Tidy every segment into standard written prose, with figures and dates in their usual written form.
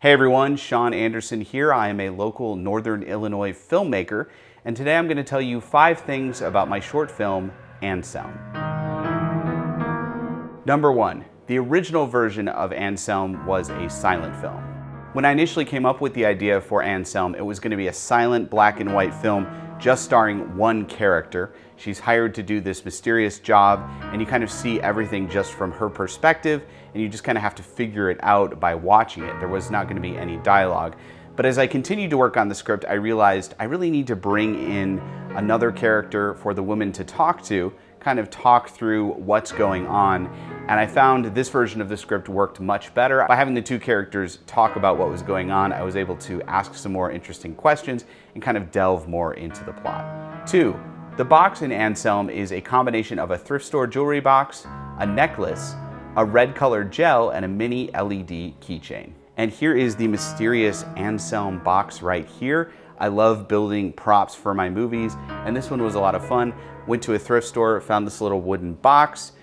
Hey everyone, Sean Anderson here. I am a local Northern Illinois filmmaker, and today I'm going to tell you 5 things about my short film, Anselm. Number 1, the original version of Anselm was a silent film. When I initially came up with the idea for Anselm, it was going to be a silent black and white film just starring one character. She's hired to do this mysterious job, and you kind of see everything just from her perspective, and you just kind of have to figure it out by watching it. There was not going to be any dialogue. But as I continued to work on the script, I realized I really need to bring in another character for the woman to talk to, kind of talk through what's going on. And I found this version of the script worked much better. By having the 2 characters talk about what was going on, I was able to ask some more interesting questions and kind of delve more into the plot. 2, the box in Anselm is a combination of a thrift store jewelry box, a necklace, a red colored gel, and a mini LED keychain. And here is the mysterious Anselm box right here. I love building props for my movies, and this one was a lot of fun. Went to a thrift store, found this little wooden box.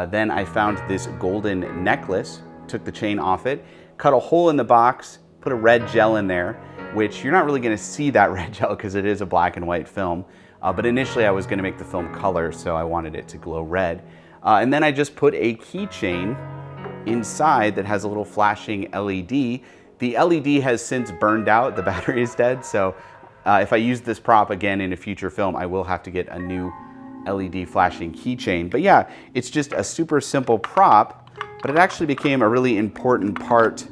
Then I found this golden necklace, took the chain off it, cut a hole in the box, put a red gel in there, which you're not really gonna see that red gel because it is a black and white film. But initially I was gonna make the film color, so I wanted it to glow red. And then I just put a keychain inside that has a little flashing LED. The LED has since burned out, the battery is dead, so if I use this prop again in a future film, I will have to get a new LED flashing keychain. But yeah, it's just a super simple prop, but it actually became a really important part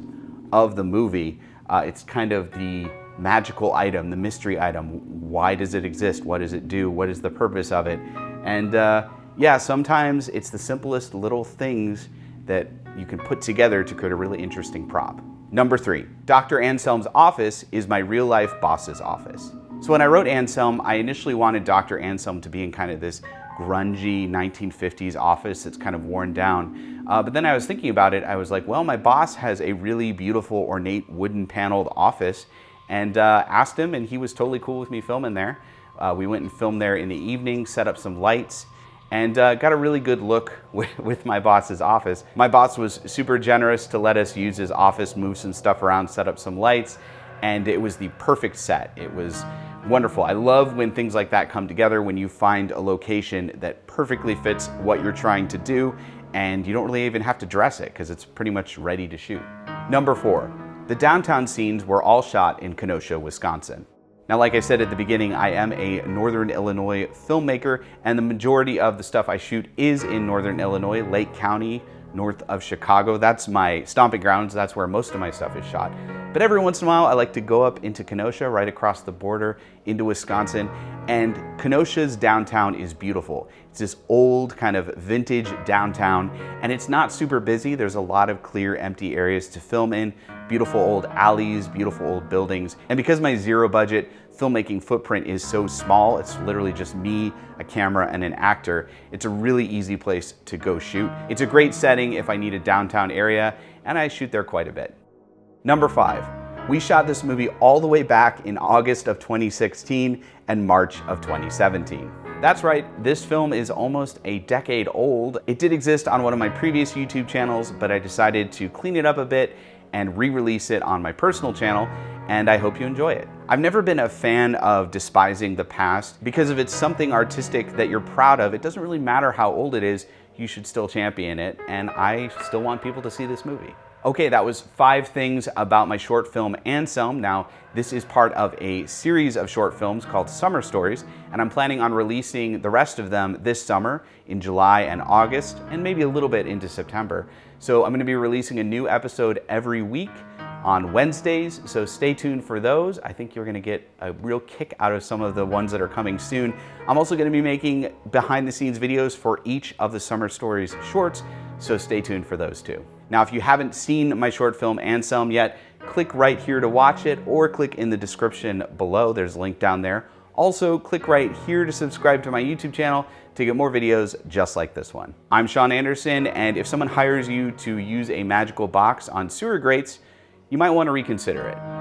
of the movie. It's kind of the magical item, the mystery item. Why does it exist? What does it do? What is the purpose of it? And yeah, sometimes it's the simplest little things that you can put together to create a really interesting prop. Number 3, Dr. Anselm's office is my real-life boss's office. So when I wrote Anselm, I initially wanted Dr. Anselm to be in kind of this grungy 1950s office that's kind of worn down. But then I was thinking about it, I was like, well, my boss has a really beautiful, ornate, wooden paneled office, and asked him, and he was totally cool with me filming there. We went and filmed there in the evening, set up some lights, and got a really good look with my boss's office. My boss was super generous to let us use his office, move some stuff around, set up some lights, and it was the perfect set. It was wonderful. I love when things like that come together, when you find a location that perfectly fits what you're trying to do, and you don't really even have to dress it because it's pretty much ready to shoot. Number 4, the downtown scenes were all shot in Kenosha, Wisconsin. Now, like I said at the beginning, I am a Northern Illinois filmmaker, and the majority of the stuff I shoot is in Northern Illinois, Lake County, north of Chicago. That's my stomping grounds. That's where most of my stuff is shot. But every once in a while, I like to go up into Kenosha, right across the border into Wisconsin. And Kenosha's downtown is beautiful. It's this old kind of vintage downtown, and it's not super busy. There's a lot of clear, empty areas to film in, beautiful old alleys, beautiful old buildings. And because my zero budget filmmaking footprint is so small, it's literally just me, a camera, and an actor, it's a really easy place to go shoot. It's a great setting if I need a downtown area, and I shoot there quite a bit. Number 5, we shot this movie all the way back in August of 2016 and March of 2017. That's right, this film is almost a decade old. It did exist on one of my previous YouTube channels, but I decided to clean it up a bit and re-release it on my personal channel, and I hope you enjoy it. I've never been a fan of despising the past, because if it's something artistic that you're proud of, it doesn't really matter how old it is, you should still champion it, and I still want people to see this movie. Okay, that was 5 things about my short film Anselm. Now, this is part of a series of short films called Summer Stories, and I'm planning on releasing the rest of them this summer in July and August, and maybe a little bit into September. So I'm gonna be releasing a new episode every week on Wednesdays, so stay tuned for those. I think you're gonna get a real kick out of some of the ones that are coming soon. I'm also gonna be making behind the scenes videos for each of the Summer Stories shorts, so stay tuned for those too. Now, if you haven't seen my short film Anselm yet, click right here to watch it, or click in the description below. There's a link down there. Also, click right here to subscribe to my YouTube channel to get more videos just like this one. I'm Sean Anderson, and if someone hires you to use a magical box on sewer grates, you might want to reconsider it.